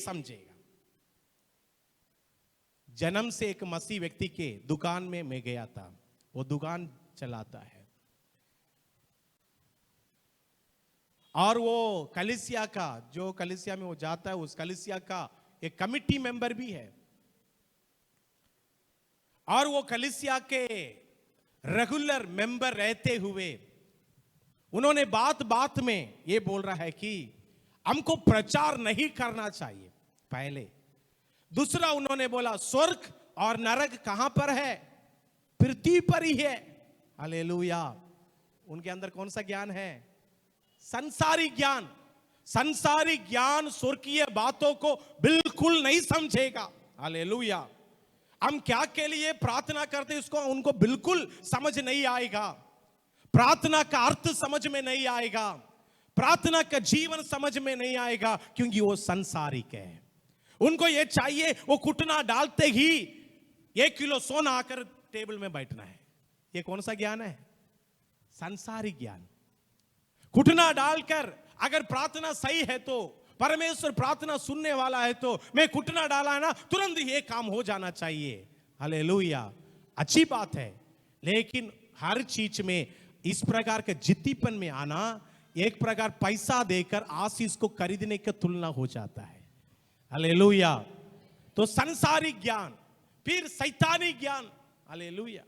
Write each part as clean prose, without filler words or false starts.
समझेगा। जन्म से एक मसीह व्यक्ति के दुकान में मैं गया था, वो दुकान चलाता है और वो कलीसिया का, जो कलीसिया में वो जाता है उस कलीसिया का एक कमिटी मेंबर भी है और वो कलीसिया के रेगुलर मेंबर रहते हुए उन्होंने बात बात में ये बोल रहा है कि हमको प्रचार नहीं करना चाहिए पहले। दूसरा उन्होंने बोला स्वर्ग और नरक कहां पर है? पृथ्वी पर ही है। हालेलुया। उनके अंदर कौन सा ज्ञान है? संसारी ज्ञान। संसारी ज्ञान स्वर्गीय बातों को बिल्कुल नहीं समझेगा। हालेलुया। हम क्या के लिए प्रार्थना करते उसको उनको बिल्कुल समझ नहीं आएगा। प्रार्थना का अर्थ समझ में नहीं आएगा, प्रार्थना का जीवन समझ में नहीं आएगा, क्योंकि वो संसारिक है। उनको ये चाहिए वो घुटना डालते ही 1 किलो सोना आकर टेबल में बैठना है। ये कौन सा ज्ञान है? संसारिक ज्ञान। घुटना डालकर अगर प्रार्थना सही है तो, परमेश्वर प्रार्थना सुनने वाला है तो, मैं घुटना डाला है ना तुरंत ये काम हो जाना चाहिए। हालेलुया। अच्छी बात है, लेकिन हर चीज में इस प्रकार के जिद्दीपन में आना एक प्रकार पैसा देकर आशीष को खरीदने की तुलना हो जाता है। हालेलुया। तो संसारिक ज्ञान, फिर शैतानी ज्ञान। हालेलुया।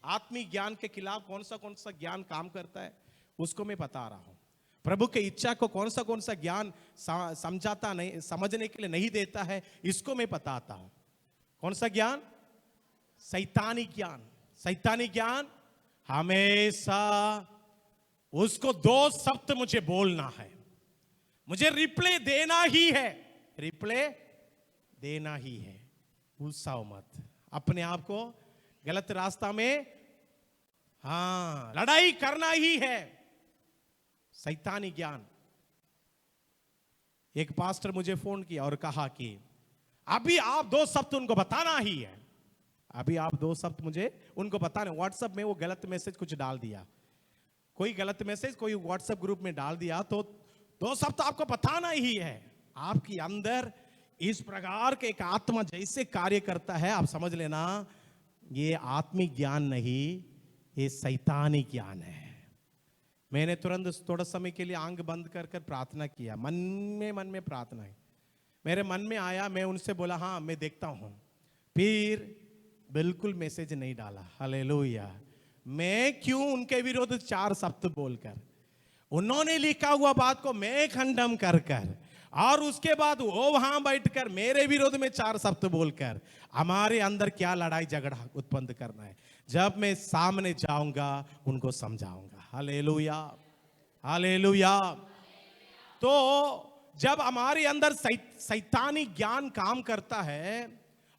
आत्मिक ज्ञान के खिलाफ कौन सा ज्ञान काम करता है उसको मैं बता रहा हूं। प्रभु के इच्छा को कौन सा ज्ञान समझाता नहीं, समझने के लिए नहीं देता है, इसको मैं बताता हूं। कौन सा ज्ञान? शैतानी ज्ञान। शैतानी ज्ञान हमेशा उसको 2 शब्द मुझे बोलना है, मुझे रिप्ले देना ही है, रिप्ले देना ही है। गुस्साओ मत, अपने आप को गलत रास्ता में लड़ाई करना ही है। शैतानी ज्ञान। एक पास्टर मुझे फोन किया और कहा कि अभी आप 2 शब्द उनको बताना ही है, अभी आप 2 शब्द मुझे उनको बताने। व्हाट्सएप में वो गलत मैसेज कुछ डाल दिया, कोई गलत मैसेज कोई व्हाट्सएप ग्रुप में डाल दिया, तो 2 शब्द आपको बताना ही है। आपके अंदर इस प्रकार के एक आत्मा जैसे कार्य करता है, आप समझ लेना ये आत्मिक ज्ञान नहीं, ये शैतानी ज्ञान है। मैंने तुरंत थोड़ा समय के लिए आंख बंद कर कर प्रार्थना किया, मन में प्रार्थना है मेरे मन में आया। मैं उनसे बोला हाँ मैं देखता हूं, फिर बिल्कुल मैसेज नहीं डाला। हालेलुया। मैं क्यों उनके विरोध 4 शब्द बोलकर, उन्होंने लिखा हुआ बात को मैं खंडन कर कर, और उसके बाद वो वहां बैठकर मेरे विरोध में 4 शब्द बोलकर हमारे अंदर क्या लड़ाई झगड़ा उत्पन्न करना है। जब मैं सामने जाऊंगा उनको समझाऊंगा। हालेलुया। हालेलुया। तो जब हमारे अंदर शैतानी ज्ञान काम करता है,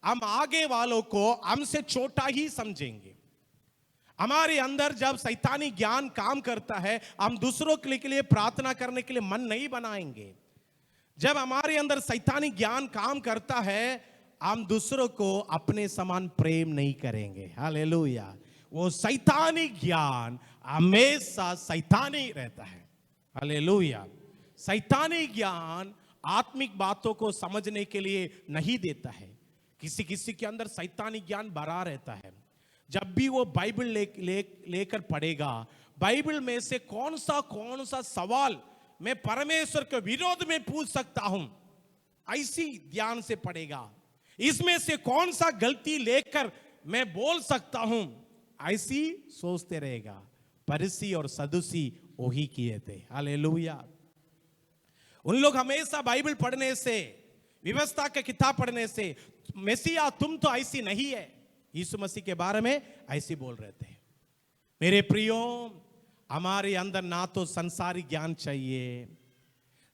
हम आगे वालों को हमसे छोटा ही समझेंगे। हमारे अंदर जब शैतानी ज्ञान काम करता है, हम दूसरों के लिए प्रार्थना करने के लिए मन नहीं बनाएंगे। जब हमारे अंदर शैतानी ज्ञान काम करता है, हम दूसरों को अपने समान प्रेम नहीं करेंगे। हालेलुया। वो शैतानी ज्ञान हमेशा शैतानी रहता है। हालेलुया। शैतानी ज्ञान आत्मिक बातों को समझने के लिए नहीं देता है। किसी के अंदर शैतानी ज्ञान भरा रहता है। जब भी वो बाइबल लेकर पढ़ेगा, बाइबल में से कौन सा सवाल मैं परमेश्वर के विरोध में पूछ सकता हूं, ऐसी ध्यान से पढ़ेगा। इसमें से कौन सा गलती लेकर मैं बोल सकता हूं, ऐसी सोचते रहेगा। फरीसी और सदूसी वही किए थे। हालेलुया। उन लोग हमेशा बाइबल पढ़ने से, व्यवस्था के किताब पढ़ने से, मसीहा तुम तो ऐसी नहीं है, यीशु मसीह के बारे में ऐसी बोल रहे थे। मेरे प्रियो, हमारे अंदर ना तो संसारी ज्ञान चाहिए,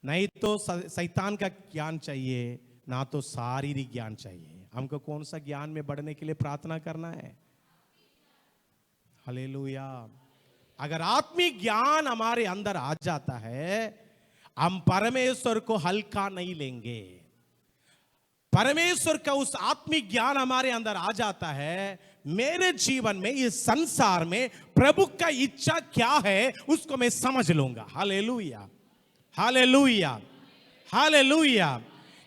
नहीं तो शैतान का ज्ञान चाहिए, ना तो शारीरिक ज्ञान चाहिए। हमको कौन सा ज्ञान में बढ़ने के लिए प्रार्थना करना है? हालेलुया। अगर आत्मिक ज्ञान हमारे अंदर आ जाता है, हम परमेश्वर को हल्का नहीं लेंगे। परमेश्वर का उस आत्मिक ज्ञान हमारे अंदर आ जाता है, मेरे जीवन में, इस संसार में प्रभु का इच्छा क्या है उसको मैं समझ लूंगा। हालेलुया। हालेलुया। हालेलुया।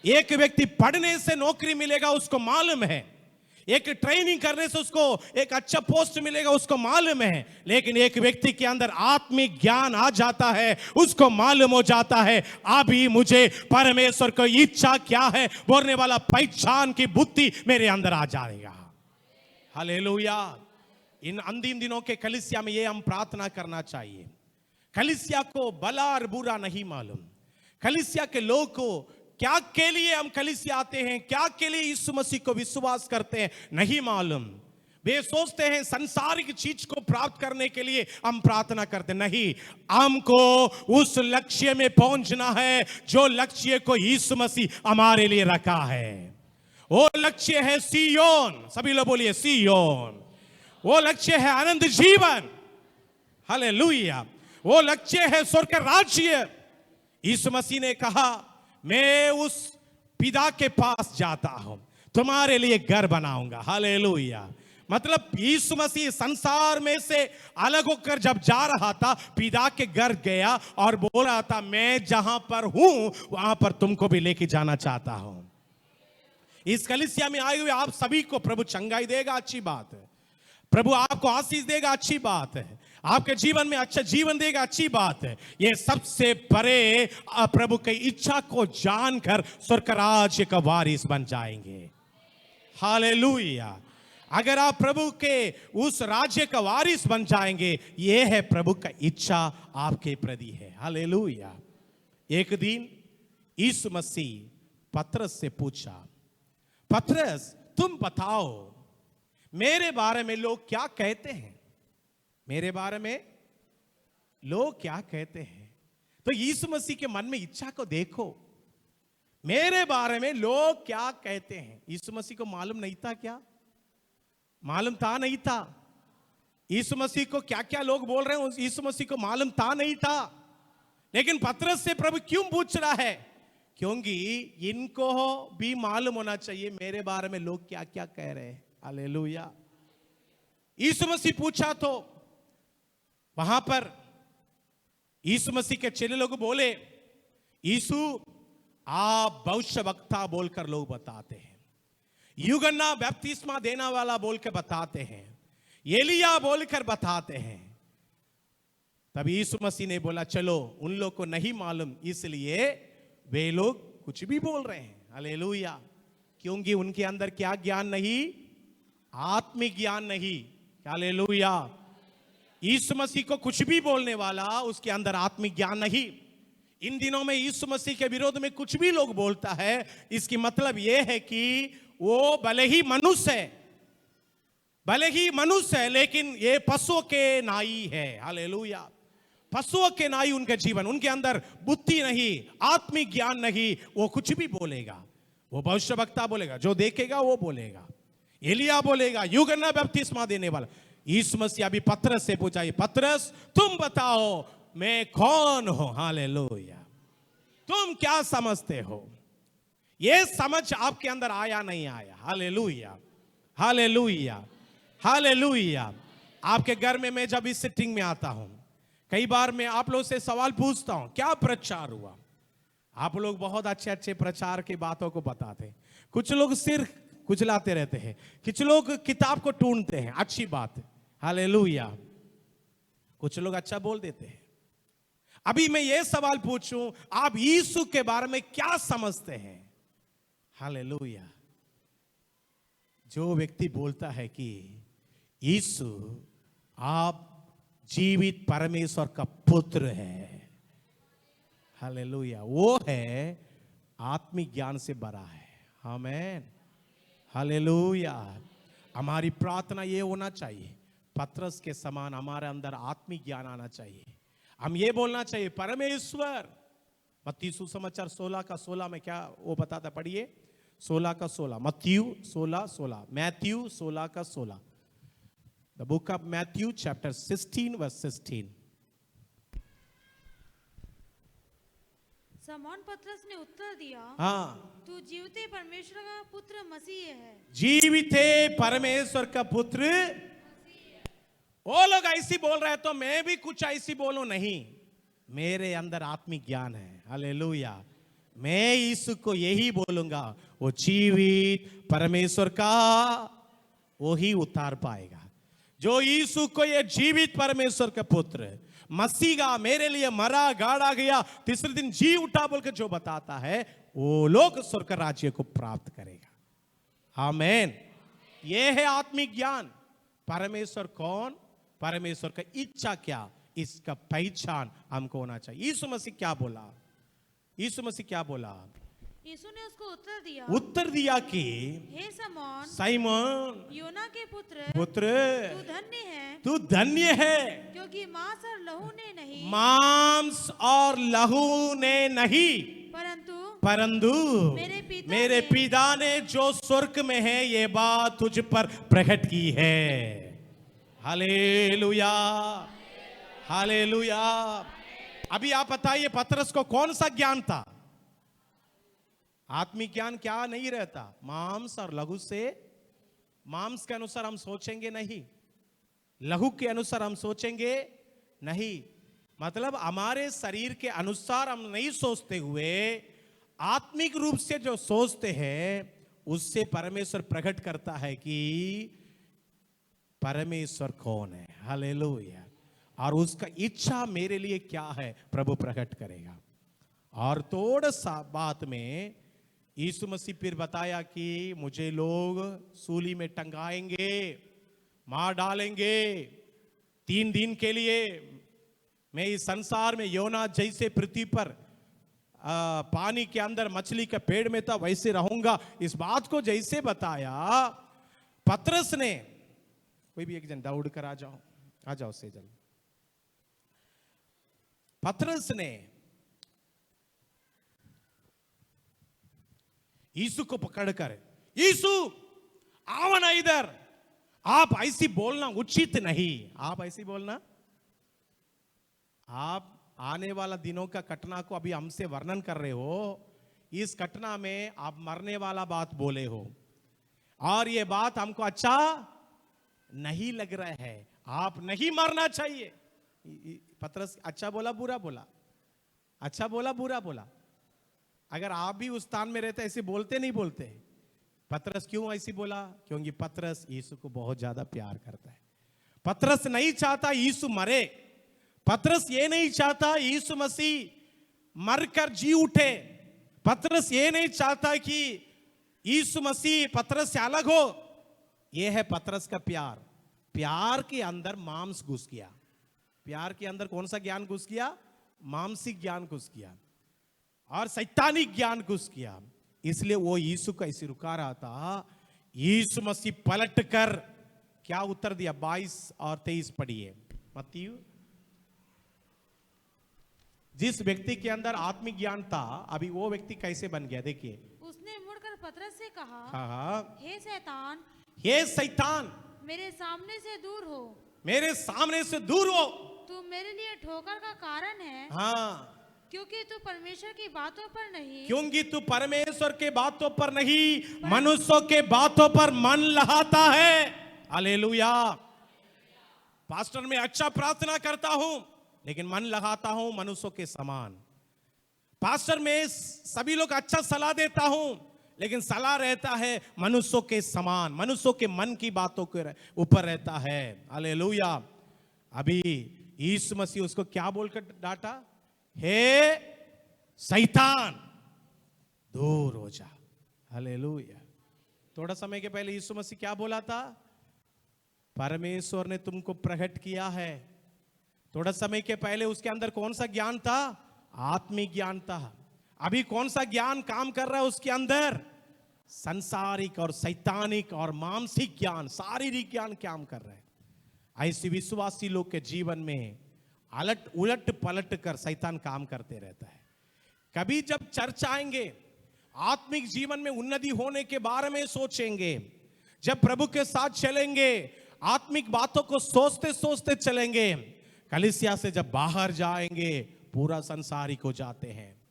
एक व्यक्ति पढ़ने से नौकरी मिलेगा उसको मालूम है, एक ट्रेनिंग करने से उसको एक अच्छा पोस्ट मिलेगा उसको मालूम है, लेकिन एक व्यक्ति के अंदर आत्मिक ज्ञान आ जाता है, उसको मालूम हो जाता है अभी मुझे परमेश्वर को इच्छा क्या है बोलने वाला पहचान की बुद्धि मेरे अंदर आ जाएगा। हालेलुया। इन अंतिम दिनों के कलीसिया में ये हम प्रार्थना करना चाहिए। कलीसिया को भला और बुरा नहीं मालूम, कलीसिया के लोग को क्या के लिए हम कलीसिया आते हैं, क्या के लिए यीशु मसीह को विश्वास करते हैं नहीं मालूम। वे सोचते हैं संसारिक चीज को प्राप्त करने के लिए हम प्रार्थना करते, नहीं, हमको उस लक्ष्य में पहुंचना है जो लक्ष्य को यीशु मसीह हमारे लिए रखा है। वो लक्ष्य है सियोन, सभी लोग बोलिए सियोन। वो लक्ष्य है आनंद जीवन, हालेलुया। वो लक्ष्य है स्वर्ग का राज्य। यीशु मसीह ने कहा मैं उस पिता के पास जाता हूं, तुम्हारे लिए घर बनाऊंगा, हालेलुया। मतलब यीशु मसीह संसार में से अलग होकर जब जा रहा था, पिता के घर गया और बोल रहा था मैं जहां पर हूं वहां पर तुमको भी लेके जाना चाहता हूं। इस कलीसिया में आए हुए आप सभी को प्रभु चंगाई देगा, अच्छी बात है। प्रभु आपको आशीष देगा, अच्छी बात है। आपके जीवन में अच्छा जीवन देगा, अच्छी बात है। ये सबसे बड़े प्रभु की इच्छा को जानकर स्वर्ग राज्य का वारिस बन जाएंगे, हालेलुया। अगर आप प्रभु के उस राज्य का वारिस बन जाएंगे, ये है प्रभु का इच्छा आपके प्रति है, हालेलुया। एक दिन यीशु मसीह पतरस से पूछा, पतरस तुम बताओ मेरे बारे में लोग क्या कहते हैं, मेरे बारे में लोग क्या कहते हैं। तो यीशु मसीह के मन में इच्छा को देखो, मेरे बारे में लोग क्या कहते हैं। यीशु मसीह को मालूम नहीं था क्या? मालूम था नहीं था? यीशु मसीह को क्या क्या लोग बोल रहे हैं यीशु मसीह को मालूम था नहीं था। लेकिन पतरस से प्रभु क्यों पूछ रहा है? क्योंकि इनको भी मालूम होना चाहिए मेरे बारे में लोग क्या क्या कह रहे हैं, हालेलुया। यीशु मसीह पूछा तो वहां पर यीशु मसीह के चेले लोग बोले, यीशु आप भविष्यवक्ता बोलकर लोग बताते हैं, यूहन्ना बपतिस्मा देने वाला बोलकर बताते हैं, एलिया बोलकर बताते हैं। तभी यीशु मसीह ने बोला चलो उन लोग को नहीं मालूम इसलिए वे लोग कुछ भी बोल रहे हैं, हालेलुया। क्योंकि उनके अंदर क्या ज्ञान नहीं? आत्मिक ज्ञान नहीं, हालेलुया। यीशु मसीह को कुछ भी बोलने वाला उसके अंदर आत्मिक ज्ञान नहीं। इन दिनों में यीशु मसीह के विरोध में कुछ भी लोग बोलता है, इसकी मतलब यह है कि वो भले ही मनुष्य है, भले ही मनुष्य है, लेकिन ये पशुओं के नाई है, हालेलुया। पशुओं के नाई उनके जीवन, उनके अंदर बुद्धि नहीं, आत्मिक ज्ञान नहीं। वो कुछ भी बोलेगा, वो भविष्यवक्ता बोलेगा, जो देखेगा वो बोलेगा, एलिया बोलेगा, यूहन्ना बपतिस्मा देने वाला। यीशु मसीह अभी पतरस से पूछा, पतरस तुम बताओ मैं कौन हूं, हालेलुया। तुम क्या समझते हो? ये समझ आपके अंदर आया नहीं आया? Hallelujah, hallelujah, hallelujah. आपके घर में मैं जब इस सिटिंग में आता हूं, कई बार मैं आप लोग से सवाल पूछता हूं क्या प्रचार हुआ। आप लोग बहुत अच्छे अच्छे प्रचार की बातों को बताते हैं, कुछ लोग सिर कुचलाते रहते हैं, कुछ लोग किताब को ढूंढते हैं, अच्छी बात है, हालेलुया। कुछ लोग अच्छा बोल देते हैं। अभी मैं ये सवाल पूछूं, आप यीशु के बारे में क्या समझते हैं? हालेलुया। जो व्यक्ति बोलता है कि यीशु आप जीवित परमेश्वर का पुत्र है, हालेलुया, वो है आत्मिक ज्ञान से बड़ा है, आमीन, हालेलुया। हमारी प्रार्थना ये होना चाहिए, पतरस के समान हमारे अंदर आत्मिक ज्ञान आना चाहिए। हम ये बोलना चाहिए परमेश्वर। मत्ती सुसमाचार 16 का 16 में क्या वो बताता, पढ़िए 16 का 16, मत्ती 16:16, मैथ्यू 16 का 16, the book of Matthew chapter 16 verse 16। समौन पतरस ने उत्तर दिया, हाँ, तू जीविते परमेश्वर का पुत्र मसीह है। जीविते परमेश्वर का पुत्र। वो लोग ऐसी बोल रहे हैं तो मैं भी कुछ ऐसी बोलूं, नहीं, मेरे अंदर आत्मिक ज्ञान है, हालेलुया। मैं यीशु को यही बोलूंगा, वो जीवित परमेश्वर का वो ही उतार पाएगा। जो यीशु को ये जीवित परमेश्वर का पुत्र मसीहा मेरे लिए मरा गाड़ा गया तीसरे दिन जी उठा बोल के जो बताता है, वो लोग स्वर्ग राज्य को प्राप्त करेगा। आमेन। ये है आत्मिक ज्ञान। परमेश्वर कौन, परमेश्वर का इच्छा क्या, इसका पहचान हमको होना चाहिए। यीशु मसीह क्या बोला, यीशु मसीह क्या बोला? यीशु ने उसको उत्तर दिया कि हे समौन, साइमन योना के पुत्र, पुत्र तू धन्य है, तू धन्य है, क्योंकि मांस और लहू ने नहीं, मांस और लहू ने नहीं, परंतु मेरे पिता ने जो स्वर्ग में है ये बात तुझ पर प्रकट की है। Hallelujah, hallelujah. अभी आप बताइए पतरस को कौन सा ज्ञान था? आत्मिक ज्ञान क्या नहीं रहता? मांस और लहू से, मांस के अनुसार हम सोचेंगे नहीं, लहू के अनुसार हम सोचेंगे नहीं। मतलब हमारे शरीर के अनुसार हम नहीं सोचते हुए आत्मिक रूप से जो सोचते हैं उससे परमेश्वर प्रकट करता है कि परमेश्वर कौन है। हालेलुया। और उसका इच्छा मेरे लिए क्या है प्रभु प्रकट करेगा। और थोड़ा सा बात में यीशु मसीह फिर बताया कि मुझे लोग सूली में टंगाएंगे, मार डालेंगे, 3 दिन के लिए मैं इस संसार में योना जैसे पृथ्वी पर पानी के अंदर मछली के पेड़ में था वैसे रहूंगा। इस बात को जैसे बताया पतरस ने, कोई भी एक जन दौड़ कर आ जाओ सेजल। पतरस ने यीशु को पकड़कर, यीशु आओ ना इधर, आप ऐसी बोलना उचित नहीं। आप ऐसी बोलना, आप आने वाला दिनों का घटना को अभी हमसे वर्णन कर रहे हो, इस घटना में आप मरने वाला बात बोले हो और ये बात हमको अच्छा नहीं लग रहा है, आप नहीं मरना चाहिए। पतरस अच्छा बोला बुरा बोला? अच्छा बोला बुरा बोला? अगर आप भी उस स्थान में रहते ऐसे बोलते नहीं बोलते? पतरस क्यों ऐसी बोला? क्योंकि पतरस यीशु को बहुत ज्यादा प्यार करता है। पतरस नहीं चाहता यीशु मरे। पतरस ये नहीं चाहता यीशु मसीह मरकर जी उठे। पतरस ये नहीं चाहता कि यीशु मसीह पतरस से अलग हो। यह है पतरस का प्यार। प्यार के अंदर मांस घुस गया। प्यार के अंदर कौन सा ज्ञान घुस गया? मांसिक ज्ञान घुस गया और शैतानिक ज्ञान घुस गया। इसलिए वो यीशु को ऐसे रुका रहा था। यीशु मसीह पलट कर क्या उत्तर दिया? 22 और 23 पढ़िए मत्ती। जिस व्यक्ति के अंदर आत्मिक ज्ञान था अभी वो व्यक्ति कैसे बन गया देखिए। उसने मुड़कर पतरस से कहा, हाँ, हे शैतान, हे शैतान, मेरे सामने से दूर हो, मेरे सामने से दूर हो, तू मेरे लिए ठोकर का कारण है। हाँ, क्योंकि तू परमेश्वर की बातों पर नहीं, क्योंकि तू परमेश्वर के बातों पर नहीं मनुष्यों के बातों पर मन लगाता है। हालेलुया। पास्टर मैं अच्छा प्रार्थना करता हूं लेकिन मन लगाता हूं मनुष्यों के समान। पास्टर में सभी लोग अच्छा सलाह देता हूं लेकिन सलाह रहता है मनुष्यों के समान, मनुष्यों के मन की बातों के ऊपर रहता है। हालेलुया। अभी यीशु मसीह उसको क्या बोलकर डांटा? हे शैतान दूर हो जा। हालेलुया। थोड़ा समय के पहले यीशु मसीह क्या बोला था? परमेश्वर ने तुमको प्रकट किया है। थोड़ा समय के पहले उसके अंदर कौन सा ज्ञान था? आत्मिक ज्ञान था। अभी कौन सा ज्ञान काम कर रहा है उसके अंदर? संसारिक और शैतानिक और मानसिक ज्ञान, शारीरिक ज्ञान काम कर रहा है। ऐसे विश्वासी लोग के जीवन में उलट पलट कर शैतान काम करते रहता है। कभी जब चर्च आएंगे, आत्मिक जीवन में उन्नति होने के बारे में सोचेंगे, जब प्रभु के साथ चलेंगे, आत्मिक बातों को सोचते सोचते चलेंगे, कलीसिया से जब बाहर जाएंगे पूरा संसारिक हो जाते हैं।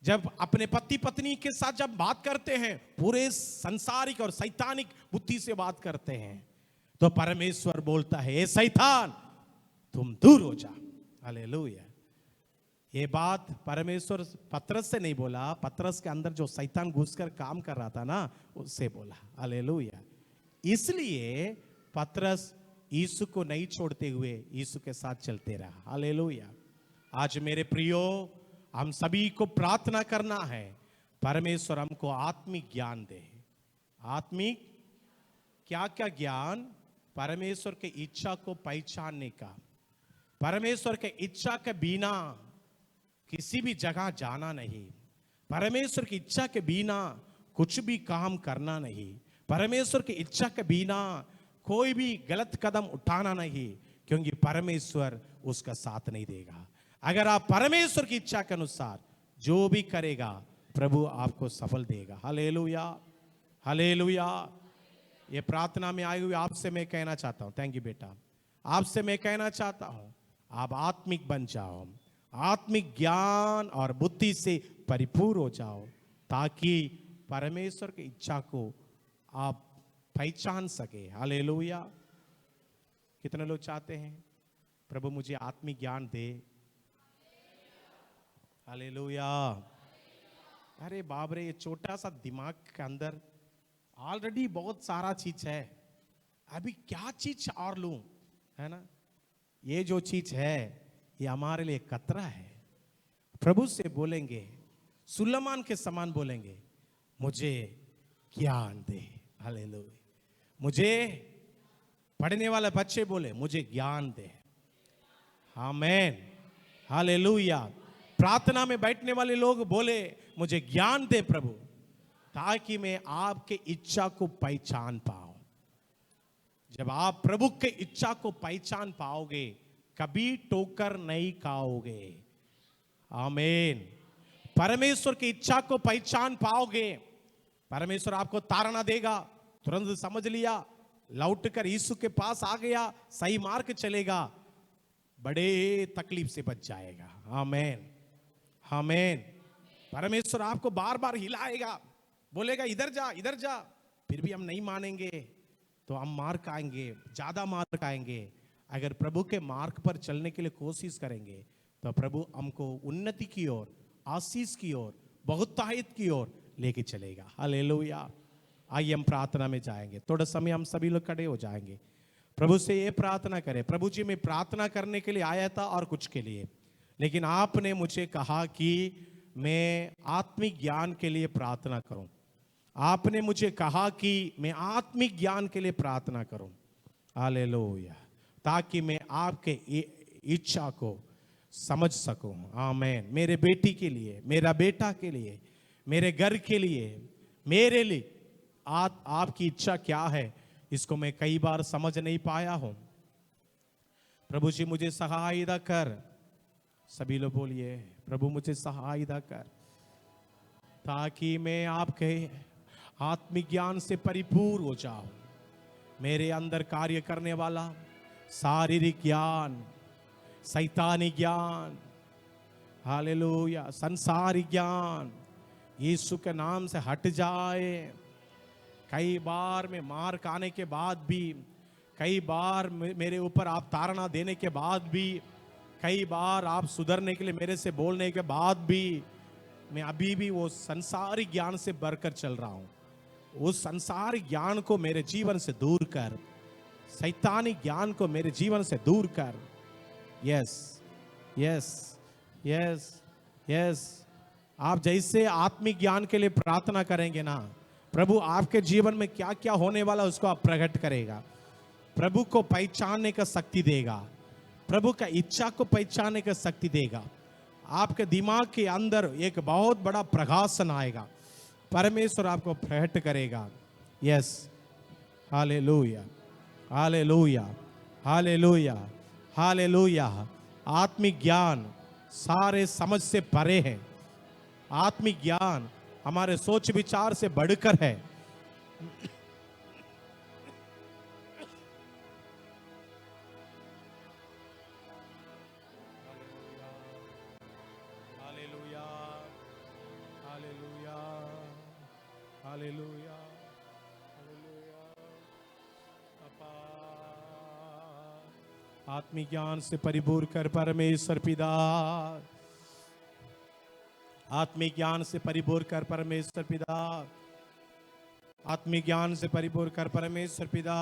जब अपने पति पत्नी के साथ जब बात करते हैं पूरे संसारिक और शैतानिक बुद्धि से बात करते हैं, तो परमेश्वर बोलता है, ए शैतान तुम दूर हो जा। हालेलुया। ये बात परमेश्वर पतरस से नहीं बोला, पतरस के अंदर जो शैतान घुसकर काम कर रहा था ना, उससे बोला। हालेलुया। इसलिए पतरस यीशु को नहीं छोड़ते हुए यीशु के साथ चलते रहा। हालेलुया। आज मेरे प्रियो, हम सभी को प्रार्थना करना है, परमेश्वर हमको आत्मिक ज्ञान दे। आत्मिक क्या क्या ज्ञान? परमेश्वर के इच्छा को पहचानने का, परमेश्वर के इच्छा के बिना किसी भी जगह जाना नहीं, परमेश्वर की इच्छा के बिना कुछ भी काम करना नहीं, परमेश्वर की इच्छा के बिना कोई भी गलत कदम उठाना नहीं, क्योंकि परमेश्वर उसका साथ नहीं देगा। अगर आप परमेश्वर की इच्छा के अनुसार जो भी करेगा, प्रभु आपको सफल देगा। Hallelujah, hallelujah. ये प्रार्थना में आए हुए आपसे मैं कहना चाहता हूं, थैंक यू बेटा, आपसे मैं कहना चाहता हूं, आप आत्मिक बन जाओ, आत्मिक ज्ञान और बुद्धि से परिपूर्ण हो जाओ, ताकि परमेश्वर की इच्छा को आप पहचान सके। हालेलुया। कितने लोग चाहते हैं प्रभु मुझे आत्मिक ज्ञान दे? हालेलुया। अरे बाप रे, ये छोटा सा दिमाग के अंदर ऑलरेडी बहुत सारा चीज है, अभी क्या चीज और लूं, है ना? ये जो चीज है ये हमारे लिए कतरा है। प्रभु से बोलेंगे, सुलेमान के समान बोलेंगे, मुझे ज्ञान दे। हालेलुया। मुझे पढ़ने वाले बच्चे बोले, मुझे ज्ञान दे। आमेन, हालेलुया। प्रार्थना में बैठने वाले लोग बोले, मुझे ज्ञान दे प्रभु, ताकि मैं आपके इच्छा को पहचान पाऊं। जब आप प्रभु के इच्छा को पहचान पाओगे, कभी ठोकर नहीं खाओगे। आमीन। परमेश्वर की इच्छा को पहचान पाओगे, परमेश्वर आपको ताड़ना देगा, तुरंत समझ लिया, लौट कर यीशु के पास आ गया, सही मार्ग चलेगा, बड़े तकलीफ से बच जाएगा। आमीन, आमीन। परमेश्वर आपको बार बार हिलाएगा, बोलेगा इधर जा इधर जा, फिर भी हम नहीं मानेंगे तो हम मार खाएंगे, ज्यादा मार खाएंगे। अगर प्रभु के मार्ग पर चलने के लिए कोशिश करेंगे तो प्रभु हमको उन्नति की ओर, आशीष की ओर, बहुतायत की ओर लेके चलेगा। हालेलुया। आइए हम प्रार्थना में जाएंगे, थोड़ा समय हम सभी लोग खड़े हो जाएंगे, प्रभु से ये प्रार्थना करें, प्रभु जी मैं प्रार्थना करने के लिए आया था और कुछ के लिए, लेकिन आपने मुझे कहा कि मैं आत्मिक ज्ञान के लिए प्रार्थना करूं। आपने मुझे कहा कि मैं आत्मिक ज्ञान के लिए प्रार्थना करूं। हालेलुया। ताकि मैं आपके इच्छा को समझ सकूं। आमीन। मेरे बेटी के लिए, मेरा बेटा के लिए, मेरे घर के लिए, मेरे लिए आपकी इच्छा क्या है, इसको मैं कई बार समझ नहीं पाया हूं। प्रभु जी मुझे सहायता कर। सभी लोग बोलिए, प्रभु मुझे सहायता कर, ताकि मैं आपके आत्मिक ज्ञान से परिपूर्ण हो जाऊं। मेरे अंदर कार्य करने वाला शारीरिक ज्ञान, शैतानी ज्ञान, हालेलुया, संसारिक ज्ञान यीशु के नाम से हट जाए। कई बार मैं मार खाने के बाद भी, कई बार मेरे ऊपर आप ताड़ना देने के बाद भी, कई बार आप सुधरने के लिए मेरे से बोलने के बाद भी, मैं अभी भी वो संसारिक ज्ञान से बढ़कर चल रहा हूं। उस संसारिक ज्ञान को मेरे जीवन से दूर कर, शैतानी ज्ञान को मेरे जीवन से दूर कर। Yes yes yes yes. आप जैसे आत्मिक ज्ञान के लिए प्रार्थना करेंगे ना, प्रभु आपके जीवन में क्या क्या होने वाला उसको आप प्रकट करेगा। प्रभु को पहचानने का शक्ति देगा, प्रभु का इच्छा को पहचानने का शक्ति देगा। आपके दिमाग के अंदर एक बहुत बड़ा प्रकाशन आएगा, परमेश्वर आपको प्रकट करेगा। Yes, hallelujah, hallelujah, hallelujah, hallelujah. आत्मिक ज्ञान सारे समझ से परे है। आत्मिक ज्ञान हमारे सोच विचार से बढ़कर है। Hallelujah, hallelujah, hallelujah, hallelujah. अपा आत्मिक ज्ञान से परिपूर्ण कर परमेश्वर पिता, आत्मिक ज्ञान से परिपूर्ण कर परमेश्वर पिता, आत्मिक ज्ञान से परिपूर्ण कर परमेश्वर पिता।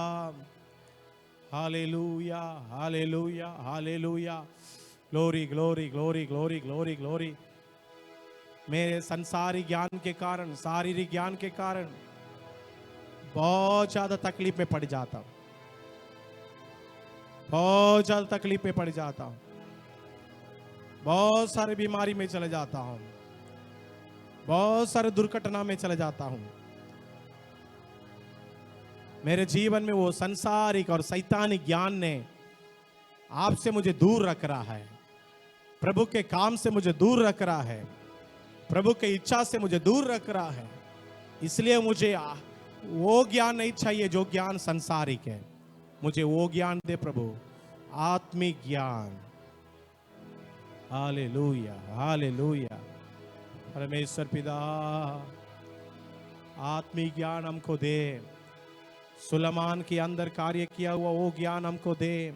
Hallelujah, hallelujah, hallelujah. Glory, glory, glory, glory, glory, glory. मेरे संसारी ज्ञान के कारण, शारीरिक ज्ञान के कारण बहुत ज्यादा तकलीफ में पड़ जाता हूं, बहुत ज्यादा तकलीफ में पड़ जाता हूं, बहुत सारे बीमारी में चले जाता हूं, बहुत सारे दुर्घटना में चले जाता हूं। मेरे जीवन में वो संसारिक और शैतानिक ज्ञान ने आपसे मुझे दूर रख रहा है, प्रभु के काम से मुझे दूर रख रहा है, प्रभु की इच्छा से मुझे दूर रख रहा है। इसलिए मुझे वो ज्ञान नहीं चाहिए जो ज्ञान संसारिक है, मुझे वो ज्ञान दे प्रभु, आत्मिक ज्ञान। Hallelujah, hallelujah. परमेश्वर पिता आत्मिक ज्ञान हमको दे, सुलेमान के अंदर कार्य किया हुआ वो ज्ञान हमको दे,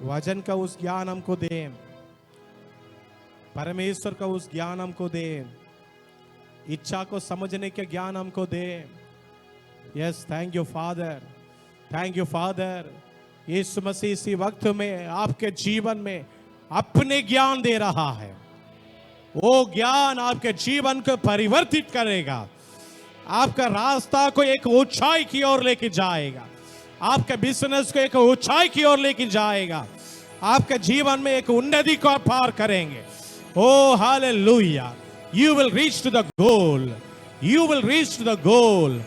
वचन का उस ज्ञान हमको दे, परमेश्वर का उस ज्ञान हमको दे, इच्छा को समझने के ज्ञान हमको दे। Yes, thank you father, thank you father. Yeshu Masih इसी वक्त में आपके जीवन में अपने ज्ञान दे रहा है, वो ज्ञान आपके जीवन को परिवर्तित करेगा, आपका रास्ता को एक ऊंचाई की ओर लेके जाएगा, आपके बिजनेस को एक ऊंचाई की ओर लेके जाएगा, आपके जीवन में एक उन्नति को पार करेंगे। Oh hallelujah, you will reach to the goal, you will reach to the goal.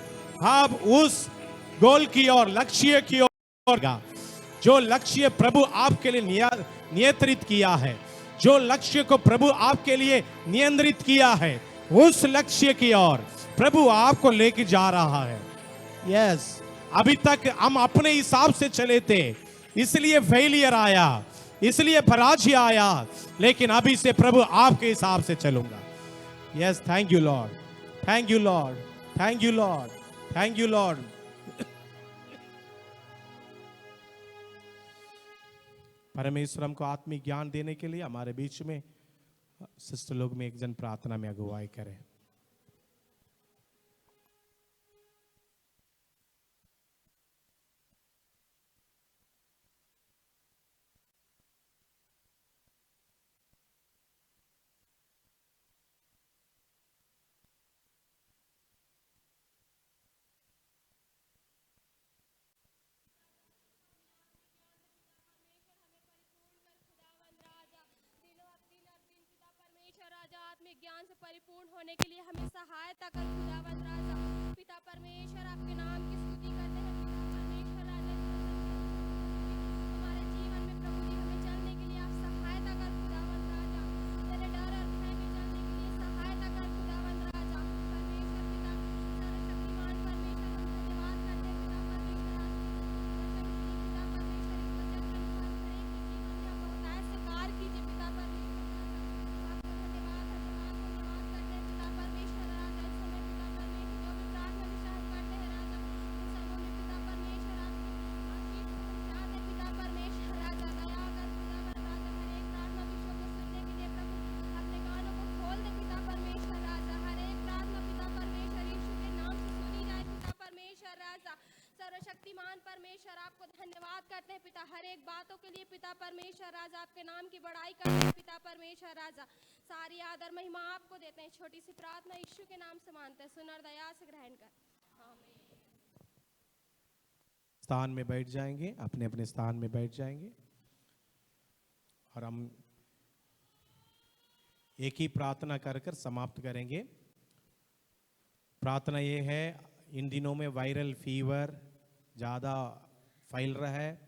आप उस गोल की ओर, लक्ष्य की ओर, जो लक्ष्य प्रभु आपके लिए नियंत्रित किया है, जो लक्ष्य को प्रभु आपके लिए नियंत्रित किया है, उस लक्ष्य की ओर प्रभु आपको लेके जा रहा है। यस, अभी तक हम अपने हिसाब से चले थे, इसलिए फेलियर आया, इसलिए पराजय आया, लेकिन अभी से प्रभु आपके हिसाब से चलूंगा। Yes, thank you Lord, thank you Lord, thank you Lord, thank you Lord. परमेश्वर हमको आत्मिक ज्ञान देने के लिए हमारे बीच में सिस्टर लोग में एक जन प्रार्थना में अगुवाई करें। आत्मिक ज्ञान से परिपूर्ण होने के लिए हमें सहायता कर खुदावंद राजा। पिता परमेश्वर आपके नाम की स्तुति करते हैं। पिता परमेश्वर राजा, हमारे जीवन में प्रभु जी हमें चलने के लिए आप सहायता कर खुदावंद राजा। तेरे डर और भय में चलने के लिए सहायता कर खुदावंद राजा। परमेश्वर पिता सर्वशक्तिमान परमेश्वर, हम धन्यवाद करते हैं पिता परमेश्वर। पिता परमेश्वर इस वचन के अनुसार हरेक के जीवन में आप बहुतायत से कार्य कीजिए पिता परमेश्वर। सर्वशक्तिमान परमेश्वर आपको धन्यवाद करते हैं पिता, हर एक बातों के लिए पिता परमेश्वर राजा। आपके नाम की बड़ाई करते हैं पिता परमेश्वर राजा। सारी आदर महिमा आपको देते हैं। छोटी सी प्रार्थना यीशु के नाम से मानते हैं, सुन और दया से ग्रहण कर। आमीन। स्थान में बैठ जाएंगे, अपने अपने स्थान में बैठ जाएंगे और हम एक ही प्रार्थना कर कर समाप्त करेंगे। प्रार्थना ये है, इन दिनों में वायरल फीवर ज़्यादा फैल रहा है,